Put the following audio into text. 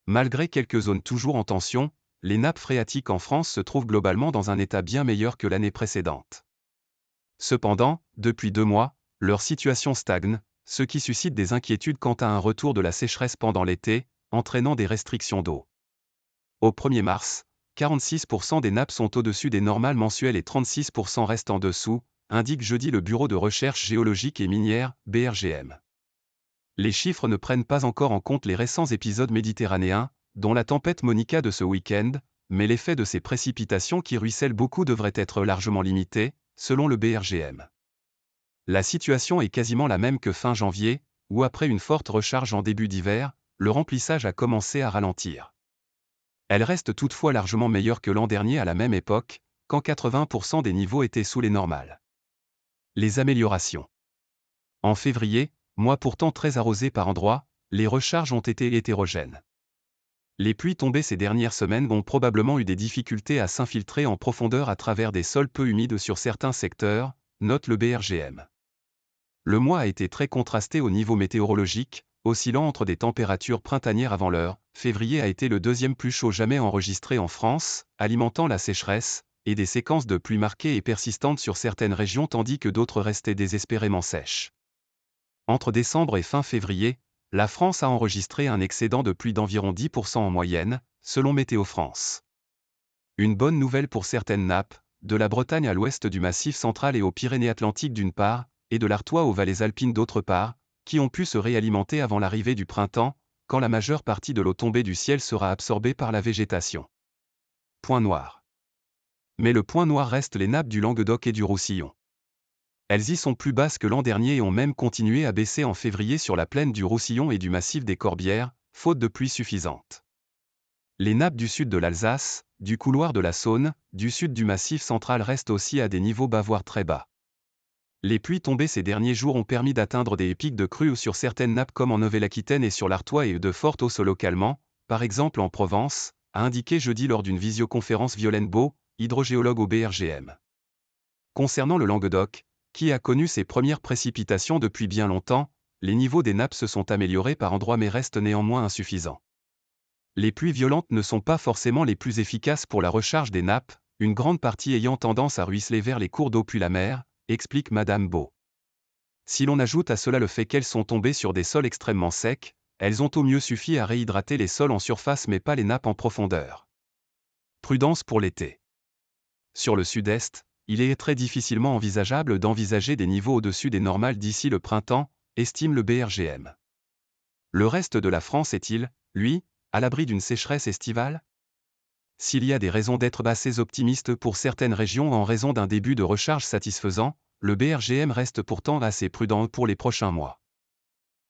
Malgré quelques zones toujours en tension, les nappes phréatiques en France se trouvent globalement dans un état bien meilleur que l'année précédente. Cependant, depuis 2 mois, leur situation stagne, ce qui suscite des inquiétudes quant à un retour de la sécheresse pendant l'été, entraînant des restrictions d'eau. Au 1er mars, 46% des nappes sont au-dessus des normales mensuelles et 36% restent en dessous, indique jeudi le Bureau de recherche géologique et minière, BRGM. Les chiffres ne prennent pas encore en compte les récents épisodes méditerranéens, dont la tempête Monica de ce week-end, mais l'effet de ces précipitations qui ruissellent beaucoup devrait être largement limité, selon le BRGM. La situation est quasiment la même que fin janvier, où après une forte recharge en début d'hiver, le remplissage a commencé à ralentir. Elle reste toutefois largement meilleure que l'an dernier à la même époque, quand 80% des niveaux étaient sous les normales. Les améliorations. En février, mois pourtant très arrosé par endroits, les recharges ont été hétérogènes. Les pluies tombées ces dernières semaines ont probablement eu des difficultés à s'infiltrer en profondeur à travers des sols peu humides sur certains secteurs, note le BRGM. Le mois a été très contrasté au niveau météorologique, oscillant entre des températures printanières avant l'heure. Février a été le deuxième plus chaud jamais enregistré en France, alimentant la sécheresse, et des séquences de pluies marquées et persistantes sur certaines régions tandis que d'autres restaient désespérément sèches. Entre décembre et fin février, la France a enregistré un excédent de pluie d'environ 10% en moyenne, selon Météo France. Une bonne nouvelle pour certaines nappes, de la Bretagne à l'ouest du Massif central et aux Pyrénées-Atlantiques d'une part, et de l'Artois aux vallées alpines d'autre part, qui ont pu se réalimenter avant l'arrivée du printemps, quand la majeure partie de l'eau tombée du ciel sera absorbée par la végétation. Point noir. Mais le point noir reste les nappes du Languedoc et du Roussillon. Elles y sont plus basses que l'an dernier et ont même continué à baisser en février sur la plaine du Roussillon et du massif des Corbières, faute de pluie suffisante. Les nappes du sud de l'Alsace, du couloir de la Saône, du sud du Massif central restent aussi à des niveaux bas voire très bas. Les pluies tombées ces derniers jours ont permis d'atteindre des pics de crue sur certaines nappes comme en Nouvelle-Aquitaine et sur l'Artois et de fortes hausses localement, par exemple en Provence, a indiqué jeudi lors d'une visioconférence Violaine Beau, hydrogéologue au BRGM. Concernant le Languedoc, qui a connu ses premières précipitations depuis bien longtemps, les niveaux des nappes se sont améliorés par endroits mais restent néanmoins insuffisants. Les pluies violentes ne sont pas forcément les plus efficaces pour la recharge des nappes, une grande partie ayant tendance à ruisseler vers les cours d'eau puis la mer, explique Madame Beau. Si l'on ajoute à cela le fait qu'elles sont tombées sur des sols extrêmement secs, elles ont au mieux suffi à réhydrater les sols en surface mais pas les nappes en profondeur. Prudence pour l'été. Sur le sud-est, il est très difficilement envisageable d'envisager des niveaux au-dessus des normales d'ici le printemps, estime le BRGM. Le reste de la France est-il, lui, à l'abri d'une sécheresse estivale? S'il y a des raisons d'être assez optimiste pour certaines régions en raison d'un début de recharge satisfaisant, le BRGM reste pourtant assez prudent pour les prochains mois.